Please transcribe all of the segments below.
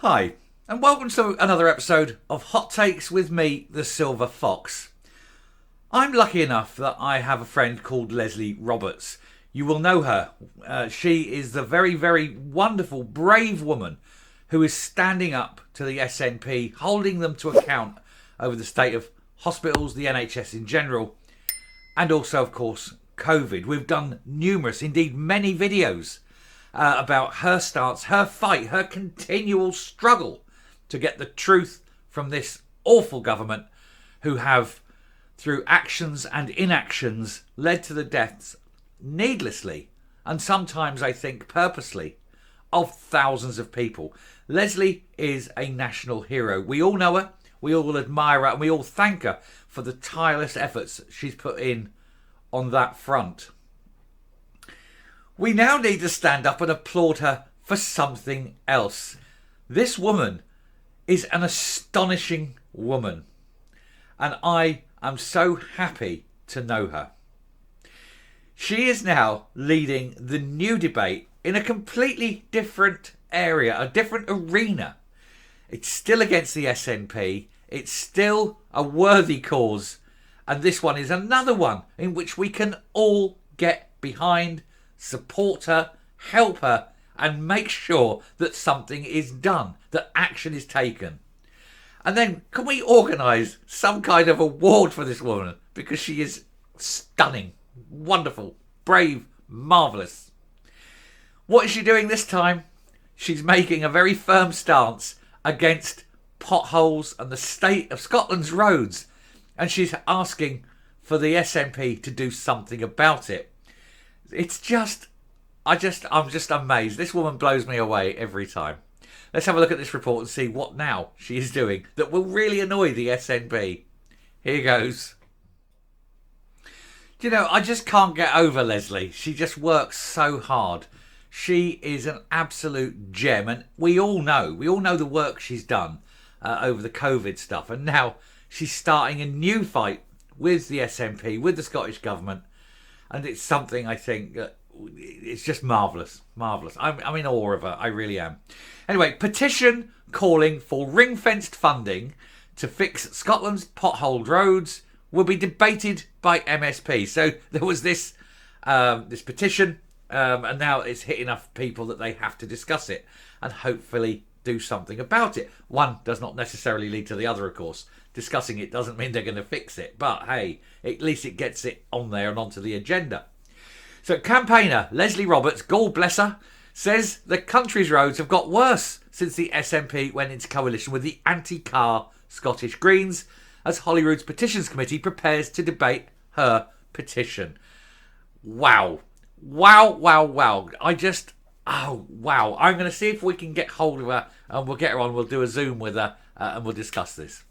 Hi, and welcome to another episode of Hot Takes with me, the Silver Fox. I'm lucky enough that I have a friend called Lesley Roberts. You will know her. She is the very, very wonderful, brave woman who is standing up to the SNP, holding them to account over the state of hospitals, the NHS in general, and also, of course, COVID. We've done numerous, indeed many videos about her stance, her fight, her continual struggle to get the truth from this awful government who have, through actions and inactions, led to the deaths needlessly and sometimes, I think, purposely of thousands of people. Lesley is a national hero. We all know her, we all admire her, and we all thank her for the tireless efforts she's put in on that front. We now need to stand up and applaud her for something else. This woman is an astonishing woman, and I am so happy to know her. She is now leading the new debate in a completely different area, a different arena. It's still against the SNP, it's still a worthy cause, and this one is another one in which we can all get behind, support her, help her, and make sure that something is done, that action is taken. And then can we organise some kind of award for this woman? Because she is stunning, wonderful, brave, marvellous. What is she doing this time? She's making a very firm stance against potholes and the state of Scotland's roads. And she's asking for the SNP to do something about it. It's I'm just amazed. This woman blows me away every time. Let's have a look at this report and see what now she is doing that will really annoy the SNP. Here goes. Do you know, I just can't get over Lesley. She just works so hard. She is an absolute gem, and we all know the work she's done over the COVID stuff, and now she's starting a new fight with the SNP, with the Scottish Government, and it's something I think it's just marvellous. I'm in awe of her, I really am. Anyway, petition calling for ring-fenced funding to fix Scotland's potholed roads will be debated by MSP. So there was this petition, and now it's hit enough people that they have to discuss it and hopefully do something about it. One does not necessarily lead to the other, of course. Discussing it doesn't mean they're going to fix it, but hey, at least it gets it on there and onto the agenda. So campaigner Lesley Roberts, God bless her, says the country's roads have got worse since the SNP went into coalition with the anti-car Scottish Greens as Holyrood's Petitions Committee prepares to debate her petition. Wow. I'm going to see if we can get hold of her and we'll get her on. We'll do a Zoom with her and we'll discuss this.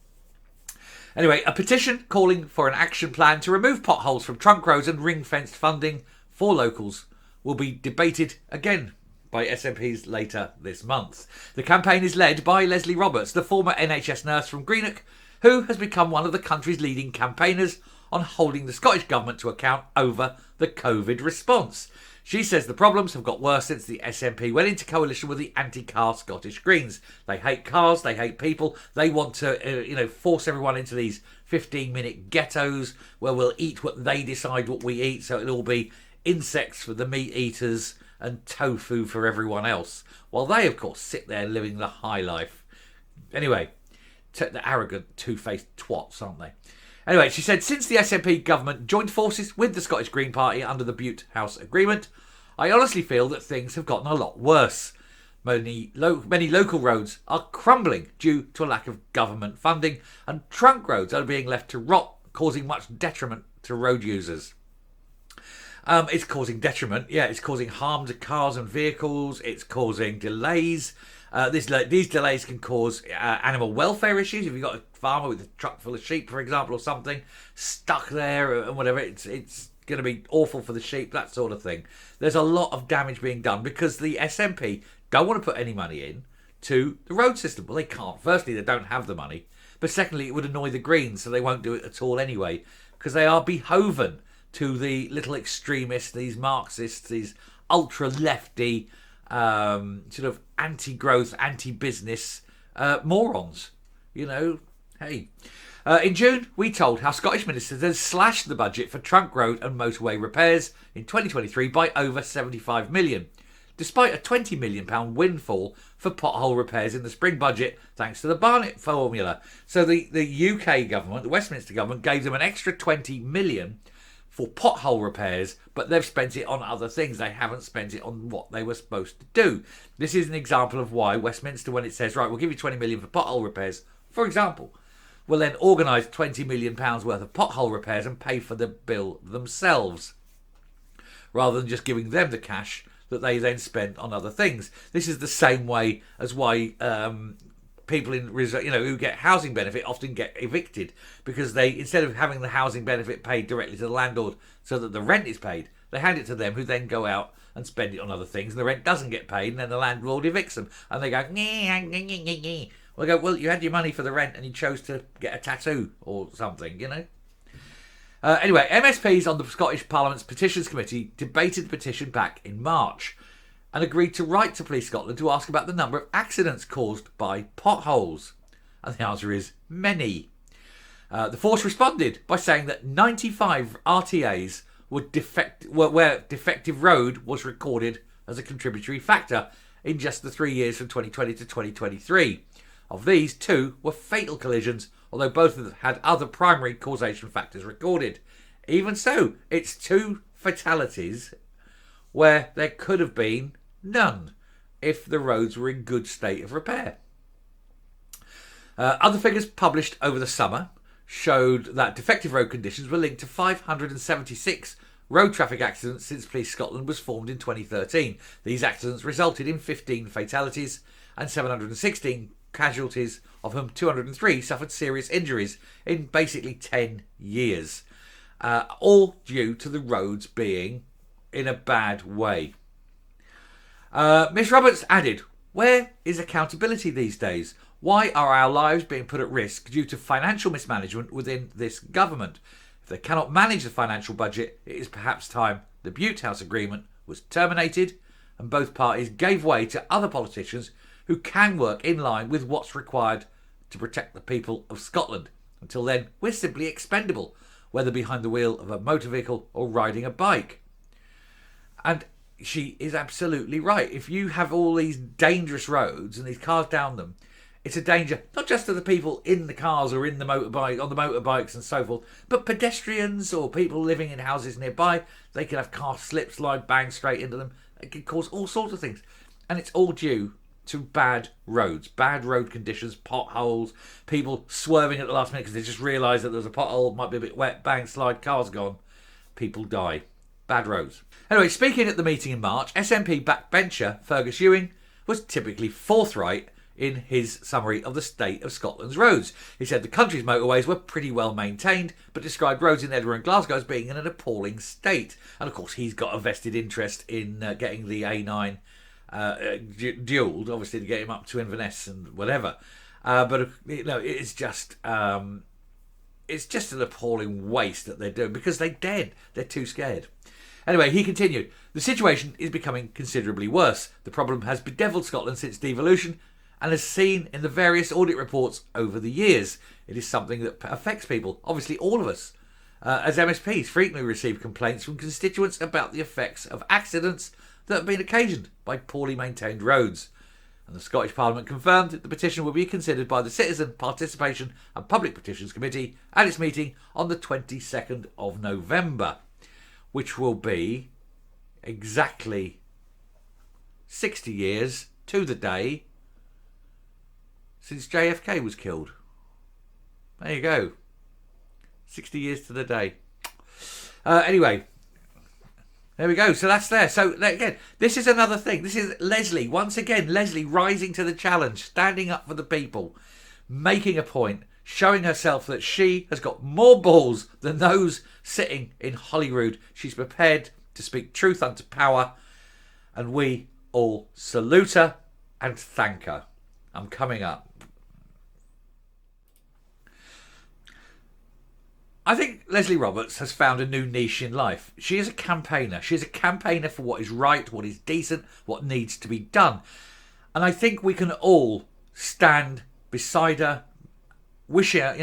Anyway, a petition calling for an action plan to remove potholes from trunk roads and ring-fenced funding for locals will be debated again by SNPs later this month. The campaign is led by Lesley Roberts, the former NHS nurse from Greenock, who has become one of the country's leading campaigners on holding the Scottish Government to account over the COVID response. She says the problems have got worse since the SNP went into coalition with the anti-car Scottish Greens. They hate cars, they hate people. They want to, force everyone into these 15-minute ghettos where we'll eat what they decide what we eat. So it'll all be insects for the meat eaters and tofu for everyone else. While they, of course, sit there living the high life. Anyway, the arrogant, two-faced twats, aren't they? Anyway, she said, since the SNP government joined forces with the Scottish Green Party under the Butte House Agreement, I honestly feel that things have gotten a lot worse. Many local roads are crumbling due to a lack of government funding, and trunk roads are being left to rot, causing much detriment to road users. It's causing detriment, it's causing harm to cars and vehicles, it's causing delays. These delays can cause animal welfare issues. If you've got a farmer with a truck full of sheep, for example, or something, stuck there and whatever, it's going to be awful for the sheep, that sort of thing. There's a lot of damage being done because the SNP don't want to put any money in to the road system. Well, they can't. Firstly, they don't have the money. But secondly, it would annoy the Greens, so they won't do it at all anyway, because they are beholden to the little extremists, these Marxists, these ultra-lefty sort of anti-growth, anti-business morons. You know, hey. In June, we told how Scottish ministers had slashed the budget for trunk road and motorway repairs in 2023 by over £75 million, despite a £20 million windfall for pothole repairs in the spring budget, thanks to the Barnett formula. So the UK government, the Westminster government, gave them an extra £20 million for pothole repairs, but they've spent it on other things. They haven't spent it on what they were supposed to do. This is an example of why Westminster, when it says, right, we'll give you £20 million for pothole repairs, for example, will then organise £20 million worth of pothole repairs and pay for the bill themselves, rather than just giving them the cash that they then spent on other things. This is the same way as why people in who get housing benefit often get evicted, because they, instead of having the housing benefit paid directly to the landlord so that the rent is paid, they hand it to them, who then go out and spend it on other things, and the rent doesn't get paid, and then the landlord evicts them, and they go, well, go, well, you had your money for the rent and you chose to get a tattoo or something, you know. Anyway, MSPs on the Scottish Parliament's Petitions Committee debated the petition back in March and agreed to write to Police Scotland to ask about the number of accidents caused by potholes. And the answer is many. The force responded by saying that 95 RTAs were where defective road was recorded as a contributory factor in just the 3 years from 2020 to 2023. Of these, 2 were fatal collisions, although both of them had other primary causation factors recorded. Even so, it's 2 fatalities where there could have been none if the roads were in good state of repair. Other figures published over the summer showed that defective road conditions were linked to 576 road traffic accidents since Police Scotland was formed in 2013. These accidents resulted in 15 fatalities and 716 casualties, of whom 203 suffered serious injuries in basically 10 years. All due to the roads being in a bad way. Miss Roberts added, where is accountability these days? Why are our lives being put at risk due to financial mismanagement within this government? If they cannot manage the financial budget, it is perhaps time the Butte House Agreement was terminated and both parties gave way to other politicians who can work in line with what's required to protect the people of Scotland. Until then, we're simply expendable, whether behind the wheel of a motor vehicle or riding a bike. And she is absolutely right. If you have all these dangerous roads and these cars down them, it's a danger not just to the people in the cars or in the motorbike, on the motorbikes and so forth, but pedestrians or people living in houses nearby. They can have car slip, slide, bang straight into them. It can cause all sorts of things. And it's all due to bad roads, bad road conditions, potholes, people swerving at the last minute because they just realised that there's a pothole, might be a bit wet, bang, slide, car's gone. People die. Bad roads. Anyway, speaking at the meeting in March, SNP backbencher Fergus Ewing was typically forthright in his summary of the state of Scotland's roads. He said the country's motorways were pretty well maintained, but described roads in Edinburgh and Glasgow as being in an appalling state. And of course, he's got a vested interest in getting the A9 duelled, obviously, to get him up to Inverness and whatever. But it's just an appalling waste that they're doing because they're dead. They're too scared. Anyway, he continued, the situation is becoming considerably worse. The problem has bedeviled Scotland since devolution and as seen in the various audit reports over the years. It is something that affects people, obviously all of us. As MSPs frequently receive complaints from constituents about the effects of accidents that have been occasioned by poorly maintained roads. And the Scottish Parliament confirmed that the petition will be considered by the Citizen Participation and Public Petitions Committee at its meeting on the 22nd of November, which will be exactly 60 years to the day since JFK was killed. There you go. 60 years to the day. Anyway, there we go. So that's there. So again, this is another thing. This is Lesley. Once again, Lesley rising to the challenge, standing up for the people, making a point, showing herself that she has got more balls than those sitting in Holyrood. She's prepared to speak truth unto power, and we all salute her and thank her. I'm coming up. I think Lesley Roberts has found a new niche in life. She is a campaigner. She is a campaigner for what is right, what is decent, what needs to be done. And I think we can all stand beside her, wish her,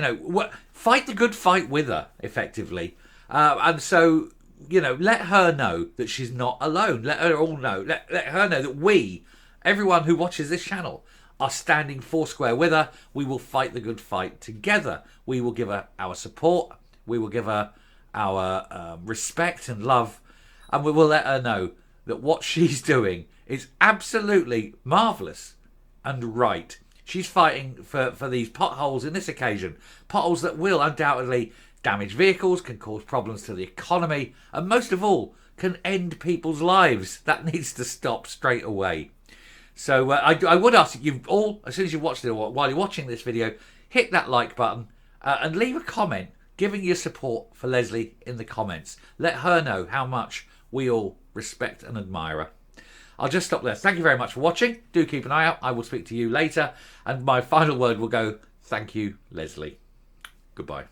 fight the good fight with her, effectively. And so, let her know that she's not alone. Let her all know. Let her know that we, everyone who watches this channel, are standing foursquare with her. We will fight the good fight together. We will give her our support. We will give her our respect and love. And we will let her know that what she's doing is absolutely marvellous and right. She's fighting for these potholes in this occasion. Potholes that will undoubtedly damage vehicles, can cause problems to the economy, and most of all, can end people's lives. That needs to stop straight away. So I would ask you all, as soon as you watch it, or while you're watching this video, hit that like button and leave a comment giving your support for Lesley in the comments. Let her know how much we all respect and admire her. I'll just stop there. Thank you very much for watching. Do keep an eye out. I will speak to you later. And my final word will go, thank you, Lesley. Goodbye.